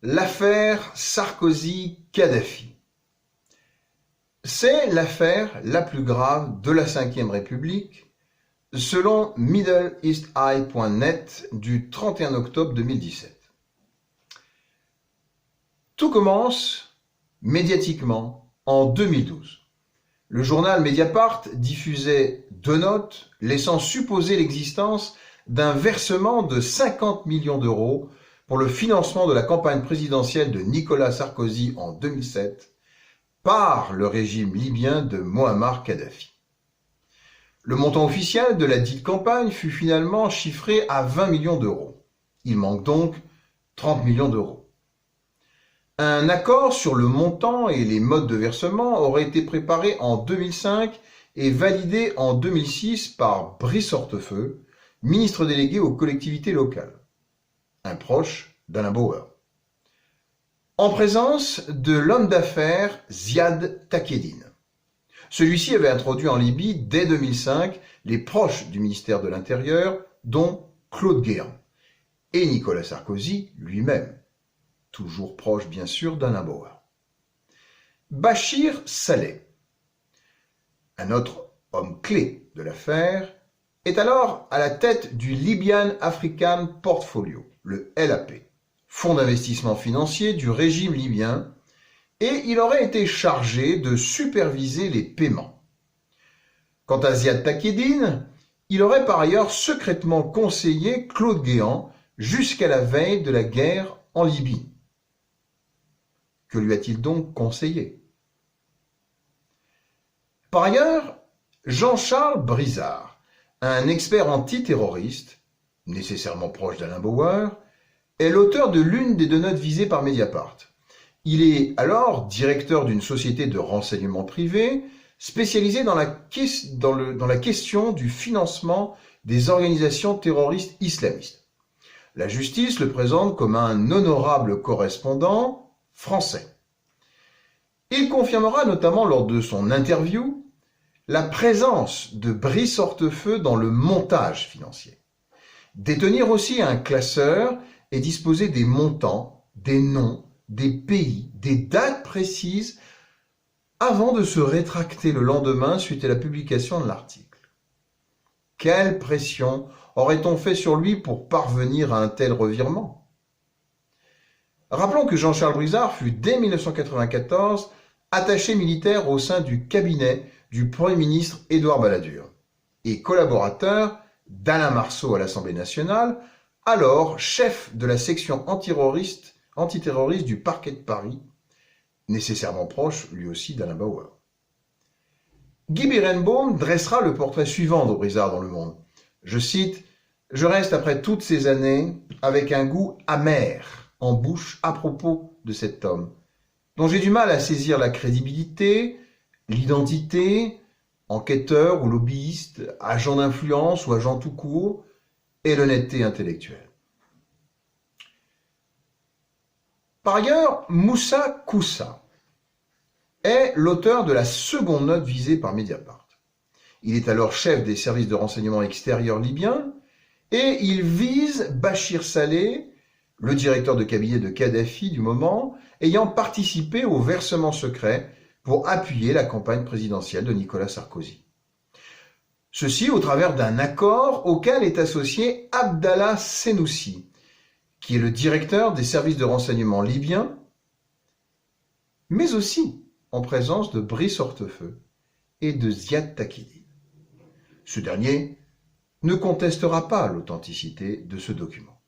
L'affaire Sarkozy-Kadhafi. C'est l'affaire la plus grave de la Ve République, selon MiddleEastEye.net du 31 octobre 2017. Tout commence médiatiquement en 2012. Le journal Mediapart diffusait deux notes laissant supposer l'existence d'un versement de 50 millions d'euros pour le financement de la campagne présidentielle de Nicolas Sarkozy en 2007 par le régime libyen de Mouammar Kadhafi. Le montant officiel de la dite campagne fut finalement chiffré à 20 millions d'euros. Il manque donc 30 millions d'euros. Un accord sur le montant et les modes de versement aurait été préparé en 2005 et validé en 2006 par Brice Hortefeux, ministre délégué aux collectivités locales, un proche d'Alain Bauer, en présence de l'homme d'affaires Ziad Takieddine. Celui-ci avait introduit en Libye dès 2005 les proches du ministère de l'Intérieur, dont Claude Guéant, et Nicolas Sarkozy lui-même, toujours proche bien sûr d'Alain Bauer. Bachir Saleh, un autre homme clé de l'affaire, est alors à la tête du Libyan African Portfolio, le LAP, fonds d'investissement financier du régime libyen, et il aurait été chargé de superviser les paiements. Quant à Ziad Takieddine, il aurait par ailleurs secrètement conseillé Claude Guéant jusqu'à la veille de la guerre en Libye. Que lui a-t-il donc conseillé? Par ailleurs, Jean-Charles Brizard, un expert antiterroriste, nécessairement proche d'Alain Bauer, est l'auteur de l'une des deux notes visées par Mediapart. Il est alors directeur d'une société de renseignement privé spécialisée dans la question du financement des organisations terroristes islamistes. La justice le présente comme un honorable correspondant français. Il confirmera notamment lors de son interview la présence de Brice Hortefeux dans le montage financier. Détenir aussi un classeur et disposer des montants, des noms, des pays, des dates précises avant de se rétracter le lendemain suite à la publication de l'article. Quelle pression aurait-on fait sur lui pour parvenir à un tel revirement? Rappelons que Jean-Charles Brizard fut dès 1994 attaché militaire au sein du cabinet du Premier ministre Édouard Balladur et collaborateur d'Alain Marceau à l'Assemblée nationale, alors chef de la section antiterroriste du parquet de Paris, nécessairement proche lui aussi d'Alain Bauer. Guy Berenbaum dressera le portrait suivant de Brizard dans Le Monde. Je cite « Je reste après toutes ces années avec un goût amer en bouche à propos de cet homme, dont j'ai du mal à saisir la crédibilité, l'identité, enquêteur ou lobbyiste, agent d'influence ou agent tout court, et l'honnêteté intellectuelle. » Par ailleurs, Moussa Koussa est l'auteur de la seconde note visée par Mediapart. Il est alors chef des services de renseignement extérieurs libyens et il vise Bachir Saleh, le directeur de cabinet de Kadhafi du moment, ayant participé au versement secret pour appuyer la campagne présidentielle de Nicolas Sarkozy. Ceci au travers d'un accord auquel est associé Abdallah Senoussi, qui est le directeur des services de renseignement libyens, mais aussi en présence de Brice Hortefeux et de Ziad Takieddine. Ce dernier ne contestera pas l'authenticité de ce document.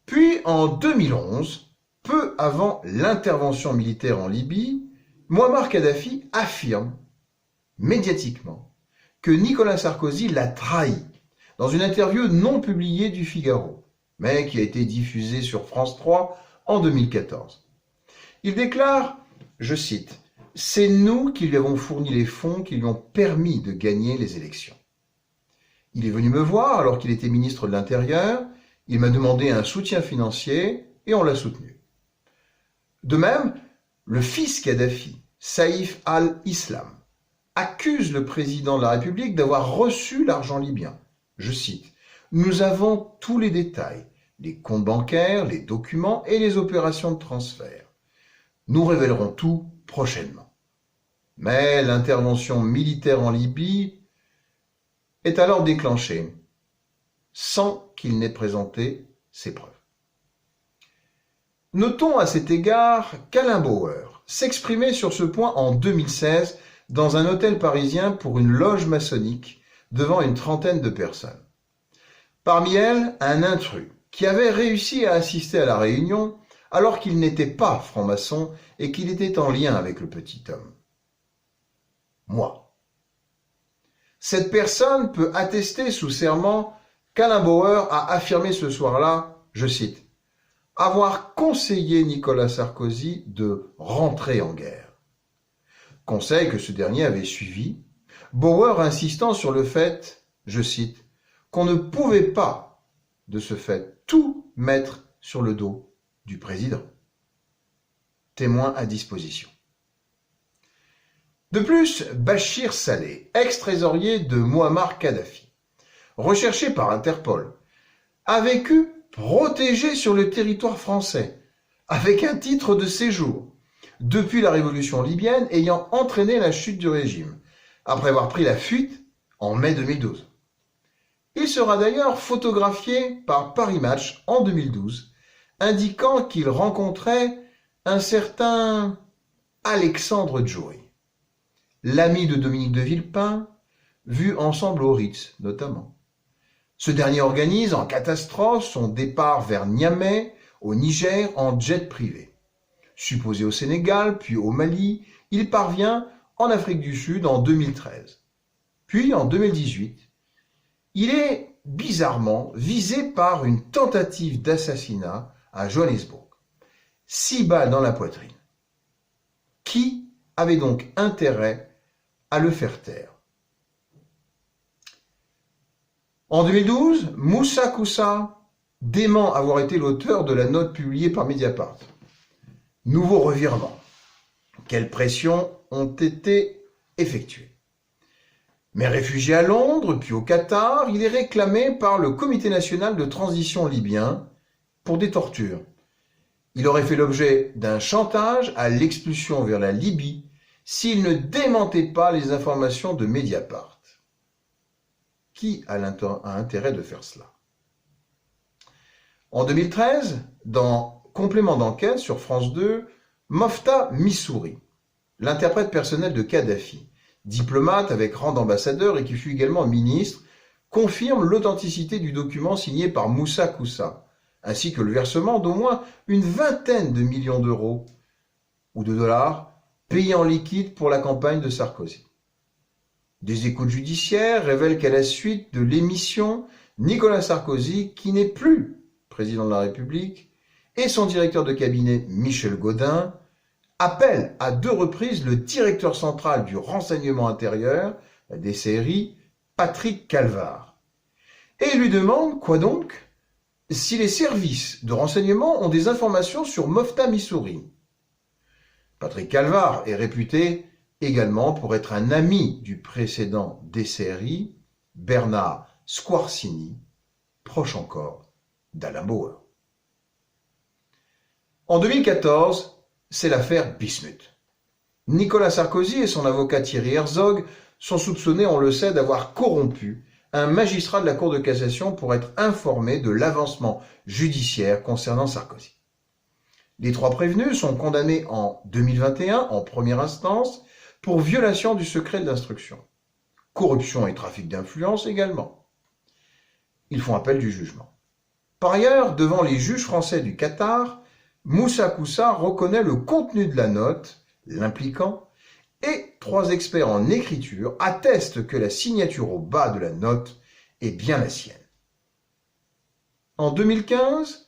Puis, en 2011, peu avant l'intervention militaire en Libye, Mouammar Kadhafi affirme médiatiquement que Nicolas Sarkozy l'a trahi dans une interview non publiée du Figaro, mais qui a été diffusée sur France 3 en 2014. Il déclare, je cite, « C'est nous qui lui avons fourni les fonds qui lui ont permis de gagner les élections. Il est venu me voir alors qu'il était ministre de l'Intérieur, il m'a demandé un soutien financier et on l'a soutenu. » De même, le fils Kadhafi, Saïf al-Islam, accuse le président de la République d'avoir reçu l'argent libyen. Je cite, « Nous avons tous les détails. les comptes bancaires, les documents et les opérations de transfert. Nous révélerons tout prochainement. Mais l'intervention militaire en Libye est alors déclenchée sans qu'il n'ait présenté ses preuves. Notons à cet égard qu'Alain Bauer s'exprimait sur ce point en 2016 dans un hôtel parisien pour une loge maçonnique devant une trentaine de personnes. Parmi elles, un intrus qui avait réussi à assister à la réunion alors qu'il n'était pas franc-maçon et qu'il était en lien avec le petit homme. Moi. Cette personne peut attester sous serment qu'Alain Bauer a affirmé ce soir-là, je cite, « avoir conseillé Nicolas Sarkozy de rentrer en guerre ». Conseil que ce dernier avait suivi, Bauer insistant sur le fait, je cite, « qu'on ne pouvait pas, de ce fait, tout mettre sur le dos du président ». Témoin à disposition. De plus, Bachir Saleh, ex-trésorier de Mouammar Kadhafi, recherché par Interpol, a vécu protégé sur le territoire français, avec un titre de séjour, depuis la révolution libyenne ayant entraîné la chute du régime, après avoir pris la fuite en mai 2012. Il sera d'ailleurs photographié par Paris Match en 2012, indiquant qu'il rencontrait un certain Alexandre Djouri, l'ami de Dominique de Villepin, vu ensemble au Ritz notamment. Ce dernier organise en catastrophe son départ vers Niamey, au Niger, en jet privé. Supposé au Sénégal, puis au Mali, il parvient en Afrique du Sud en 2013. Puis en 2018, il est bizarrement visé par une tentative d'assassinat à Johannesburg. 6 balles dans la poitrine. Qui avait donc intérêt à le faire taire? En 2012, Moussa Koussa dément avoir été l'auteur de la note publiée par Mediapart. Nouveau revirement. Quelles pressions ont été effectuées? Mais réfugié à Londres, puis au Qatar, il est réclamé par le Comité national de transition libyen pour des tortures. Il aurait fait l'objet d'un chantage à l'expulsion vers la Libye s'il ne démentait pas les informations de Mediapart. Qui a intérêt de faire cela? En 2013, dans Complément d'enquête sur France 2, Mofta Missouri, l'interprète personnel de Kadhafi, diplomate avec rang d'ambassadeur et qui fut également ministre, confirme l'authenticité du document signé par Moussa Koussa, ainsi que le versement d'au moins une vingtaine de millions d'euros ou de dollars payés en liquide pour la campagne de Sarkozy. Des écoutes judiciaires révèlent qu'à la suite de l'émission, Nicolas Sarkozy, qui n'est plus président de la République, et son directeur de cabinet Michel Gaudin appellent à 2 reprises le directeur central du renseignement intérieur, la DCRI, Patrick Calvar. Et il lui demande, quoi donc, si les services de renseignement ont des informations sur Mofta Missouri. Patrick Calvar est réputé également pour être un ami du précédent DCRI, Bernard Squarcini, proche encore d'Alain Bauer. En 2014, c'est l'affaire Bismuth. Nicolas Sarkozy et son avocat Thierry Herzog sont soupçonnés, on le sait, d'avoir corrompu un magistrat de la Cour de cassation pour être informé de l'avancement judiciaire concernant Sarkozy. Les 3 prévenus sont condamnés en 2021 en première instance pour violation du secret de l'instruction, corruption et trafic d'influence également. Ils font appel du jugement. Par ailleurs, devant les juges français du Qatar, Moussa Koussa reconnaît le contenu de la note, l'impliquant, et 3 experts en écriture attestent que la signature au bas de la note est bien la sienne. En 2015,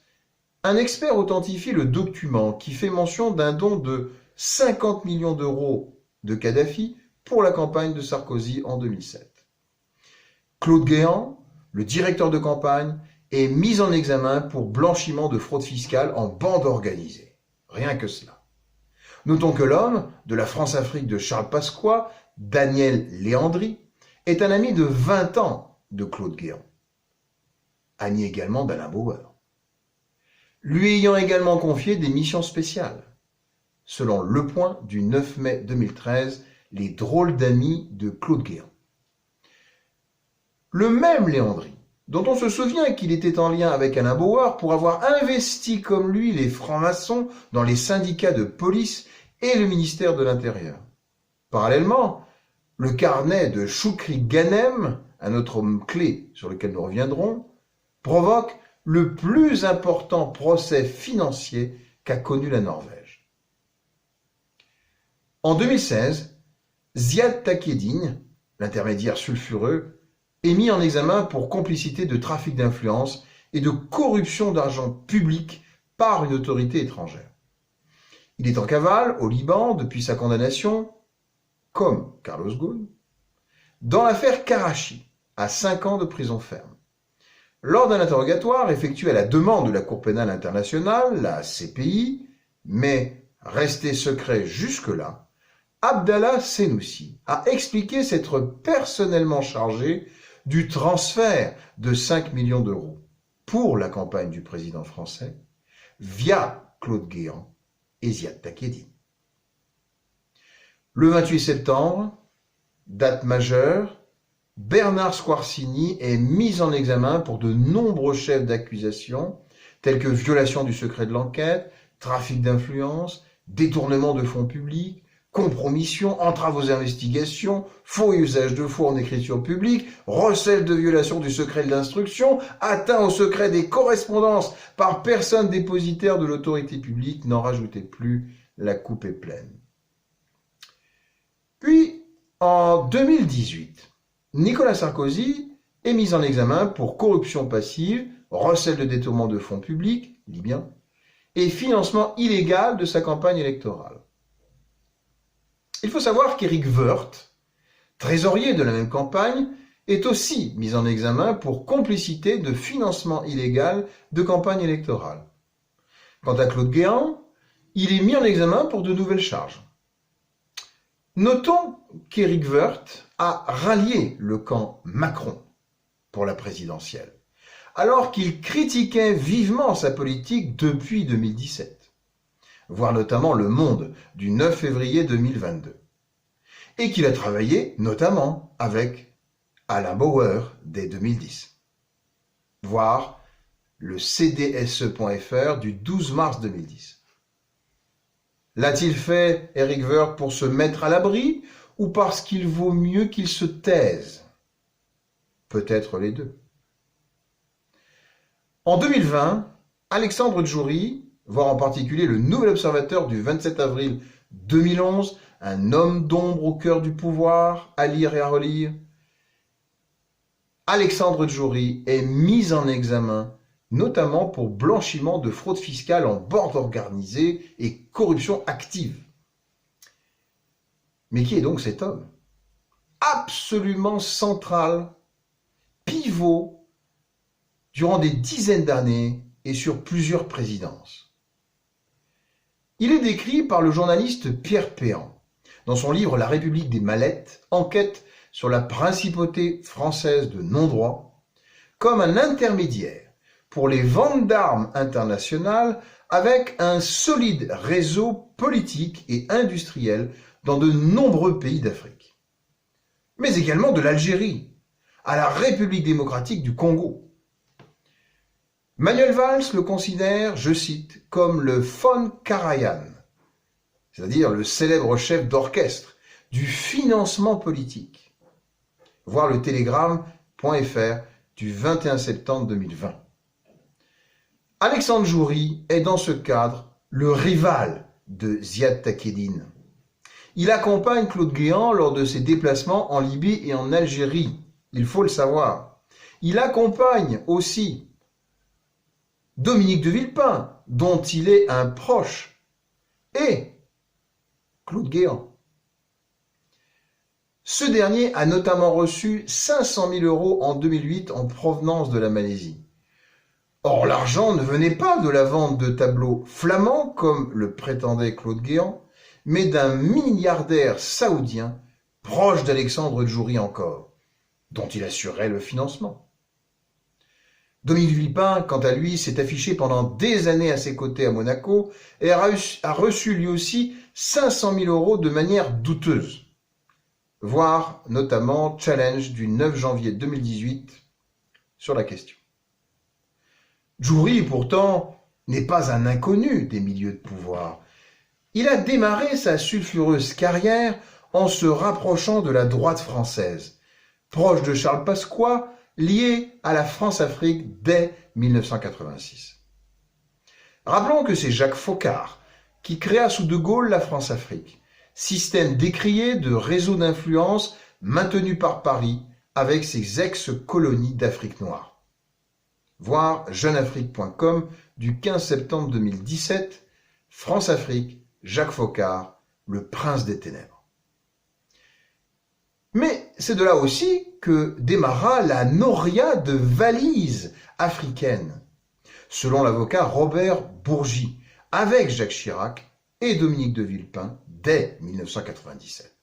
un expert authentifie le document qui fait mention d'un don de 50 millions d'euros de Kadhafi pour la campagne de Sarkozy en 2007. Claude Guéant, le directeur de campagne, est mis en examen pour blanchiment de fraude fiscale en bande organisée. Rien que cela. Notons que l'homme de la France-Afrique de Charles Pasqua, Daniel Léandri, est un ami de 20 ans de Claude Guéant. Ami également d'Alain Bauer. lui ayant également confié des missions spéciales. Selon Le Point du 9 mai 2013, les drôles d'amis de Claude Guéant. Le même Léandri, dont on se souvient qu'il était en lien avec Alain Bauer pour avoir investi comme lui les francs-maçons dans les syndicats de police et le ministère de l'Intérieur. Parallèlement, le carnet de Choukri Ghanem, un autre homme clé sur lequel nous reviendrons, provoque le plus important procès financier qu'a connu la Norvège. En 2016, Ziad Takieddine, l'intermédiaire sulfureux, est mis en examen pour complicité de trafic d'influence et de corruption d'argent public par une autorité étrangère. Il est en cavale au Liban depuis sa condamnation, comme Carlos Ghosn, dans l'affaire Karachi, à 5 ans de prison ferme. Lors d'un interrogatoire effectué à la demande de la Cour pénale internationale, la CPI, mais resté secret jusque-là, Abdallah Senoussi a expliqué s'être personnellement chargé du transfert de 5 millions d'euros pour la campagne du président français via Claude Guéant et Ziad Takieddine. Le 28 septembre, date majeure, Bernard Squarcini est mis en examen pour de nombreux chefs d'accusation, tels que violation du secret de l'enquête, trafic d'influence, détournement de fonds publics, compromission, entrave aux investigations, faux et usage de faux en écriture publique, recel de violation du secret de l'instruction, atteint au secret des correspondances par personne dépositaire de l'autorité publique, n'en rajoutez plus, la coupe est pleine. Puis, en 2018, Nicolas Sarkozy est mis en examen pour corruption passive, recel de détournement de fonds publics, libyen, et financement illégal de sa campagne électorale. Il faut savoir qu'Éric Woerth, trésorier de la même campagne, est aussi mis en examen pour complicité de financement illégal de campagne électorale. Quant à Claude Guéant, il est mis en examen pour de nouvelles charges. Notons qu'Éric Woerth a rallié le camp Macron pour la présidentielle, alors qu'il critiquait vivement sa politique depuis 2017, voire notamment Le Monde du 9 février 2022, et qu'il a travaillé notamment avec Alain Bauer dès 2010, voire le CDSE.fr du 12 mars 2010. L'a-t-il fait, Éric Woerth, pour se mettre à l'abri ou parce qu'il vaut mieux qu'il se taise? Peut-être les deux. En 2020, Alexandre Djouri, voire en particulier le Nouvel Observateur du 27 avril 2011, un homme d'ombre au cœur du pouvoir, à lire et à relire, Alexandre Djouri est mis en examen notamment pour blanchiment de fraude fiscale en bande organisée et corruption active. Mais qui est donc cet homme? Absolument central, pivot, durant des dizaines d'années et sur plusieurs présidences. Il est décrit par le journaliste Pierre Péan, dans son livre La République des Mallettes, enquête sur la principauté française de non-droit, comme un intermédiaire pour les ventes d'armes internationales avec un solide réseau politique et industriel dans de nombreux pays d'Afrique, mais également de l'Algérie, à la République démocratique du Congo. Manuel Valls le considère, je cite, comme le von Karajan, c'est-à-dire le célèbre chef d'orchestre du financement politique. Voir le télégramme.fr du 21 septembre 2020. Alexandre Djouri est dans ce cadre le rival de Ziad Takieddine. Il accompagne Claude Guéant lors de ses déplacements en Libye et en Algérie, il faut le savoir. Il accompagne aussi Dominique de Villepin, dont il est un proche, et Claude Guéant. Ce dernier a notamment reçu 500 000 € en 2008 en provenance de la Malaisie. Or, l'argent ne venait pas de la vente de tableaux flamands, comme le prétendait Claude Guéant, mais d'un milliardaire saoudien, proche d'Alexandre Djouri encore, dont il assurait le financement. Dominique Villepin, quant à lui, s'est affiché pendant des années à ses côtés à Monaco et a reçu lui aussi 500 000 € de manière douteuse. Voir notamment Challenge du 9 janvier 2018 sur la question. Djouri, pourtant, n'est pas un inconnu des milieux de pouvoir. Il a démarré sa sulfureuse carrière en se rapprochant de la droite française, proche de Charles Pasqua, lié à la France-Afrique dès 1986. Rappelons que c'est Jacques Foccart qui créa sous De Gaulle la France-Afrique, système décrié de réseau d'influence maintenu par Paris avec ses ex-colonies d'Afrique noire. Voir jeuneafrique.com du 15 septembre 2017, France-Afrique, Jacques Foccart, le prince des ténèbres. Mais c'est de là aussi que démarra la noria de valises africaines, selon l'avocat Robert Bourgi, avec Jacques Chirac et Dominique de Villepin dès 1997.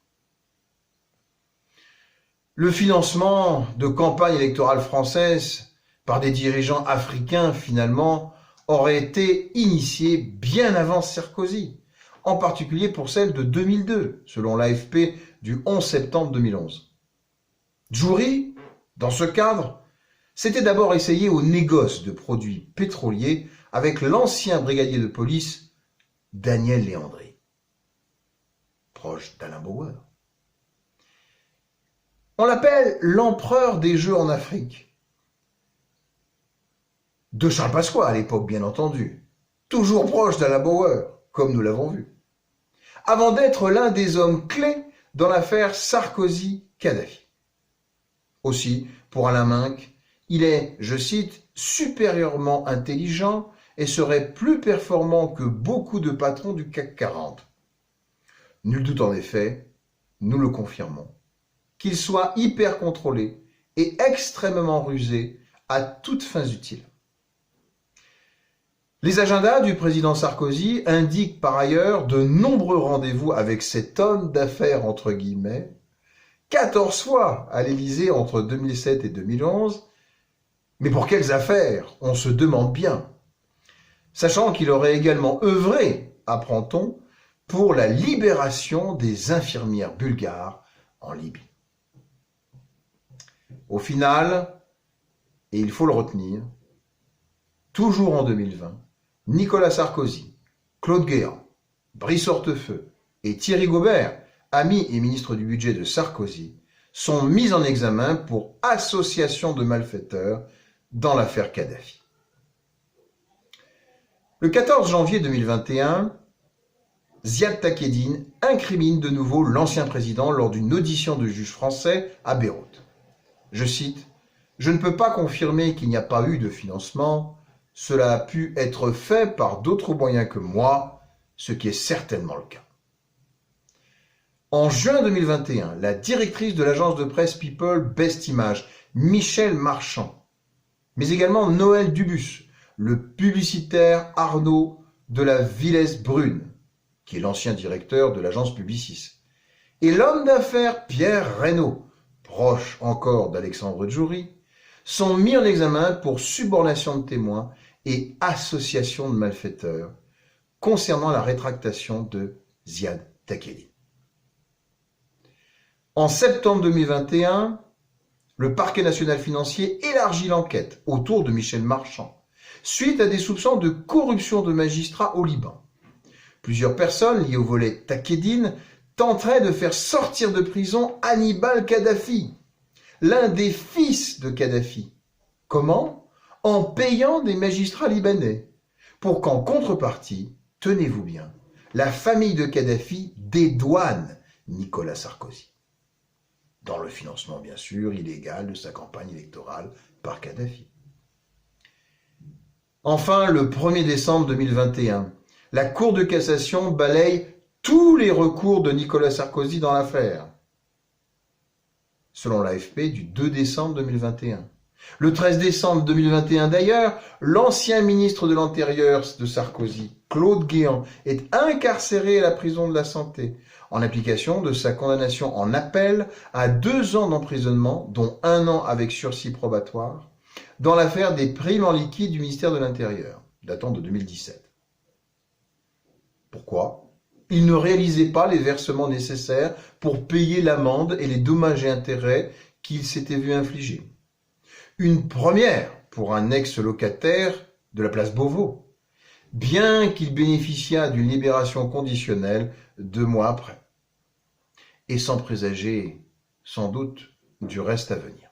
Le financement de campagnes électorales françaises par des dirigeants africains, finalement, aurait été initié bien avant Sarkozy, en particulier pour celle de 2002, selon l'AFP du 11 septembre 2011. Djouri, dans ce cadre, s'était d'abord essayé au négoce de produits pétroliers avec l'ancien brigadier de police Daniel Léandri, proche d'Alain Bauer. On l'appelle l'empereur des jeux en Afrique. De Charles Pasqua à l'époque, bien entendu, toujours proche d'Alain Bauer, comme nous l'avons vu, avant d'être l'un des hommes clés dans l'affaire Sarkozy-Kadhafi. Aussi, pour Alain Minc, il est, je cite, supérieurement intelligent et serait plus performant que beaucoup de patrons du CAC 40. Nul doute en effet, nous le confirmons, qu'il soit hyper contrôlé et extrêmement rusé à toutes fins utiles. Les agendas du président Sarkozy indiquent par ailleurs de nombreux rendez-vous avec cet homme d'affaires entre guillemets, 14 fois à l'Élysée entre 2007 et 2011. Mais pour quelles affaires? On se demande bien. Sachant qu'il aurait également œuvré, apprend-on, pour la libération des infirmières bulgares en Libye. Au final, et il faut le retenir, toujours en 2020, Nicolas Sarkozy, Claude Guéant, Brice Hortefeux et Thierry Gaubert, amis et ministres du budget de Sarkozy, sont mis en examen pour association de malfaiteurs dans l'affaire Kadhafi. Le 14 janvier 2021, Ziad Takieddine incrimine de nouveau l'ancien président lors d'une audition de juge français à Beyrouth. Je cite, « Je ne peux pas confirmer qu'il n'y a pas eu de financement. Cela a pu être fait par d'autres moyens que moi, ce qui est certainement le cas. » En juin 2021, la directrice de l'agence de presse People Best Image, Michel Marchand, mais également Noël Dubus, le publicitaire Arnaud de la Villesse-Brune, qui est l'ancien directeur de l'agence Publicis, et l'homme d'affaires Pierre Reynaud, proche encore d'Alexandre Djouri, sont mis en examen pour subornation de témoins et association de malfaiteurs concernant la rétractation de Ziad Takieddine. En septembre 2021, le parquet national financier élargit l'enquête autour de Michel Marchand, suite à des soupçons de corruption de magistrats au Liban. Plusieurs personnes liées au volet Takieddine tenteraient de faire sortir de prison Hannibal Kadhafi, l'un des fils de Kadhafi. Comment? En payant des magistrats libanais, pour qu'en contrepartie, tenez-vous bien, la famille de Kadhafi dédouane Nicolas Sarkozy, dans le financement bien sûr illégal de sa campagne électorale par Kadhafi. Enfin, le 1er décembre 2021, la Cour de cassation balaye tous les recours de Nicolas Sarkozy dans l'affaire, selon l'AFP du 2 décembre 2021. Le 13 décembre 2021 d'ailleurs, l'ancien ministre de l'Intérieur de Sarkozy, Claude Guéant, est incarcéré à la prison de la Santé, en application de sa condamnation en appel à 2 ans d'emprisonnement, dont 1 an avec sursis probatoire, dans l'affaire des primes en liquide du ministère de l'Intérieur, datant de 2017. Pourquoi ? Il ne réalisait pas les versements nécessaires pour payer l'amende et les dommages et intérêts qu'il s'était vu infliger. Une première pour un ex-locataire de la place Beauvau, bien qu'il bénéficiât d'une libération conditionnelle 2 mois après, et sans présager, sans doute, du reste à venir.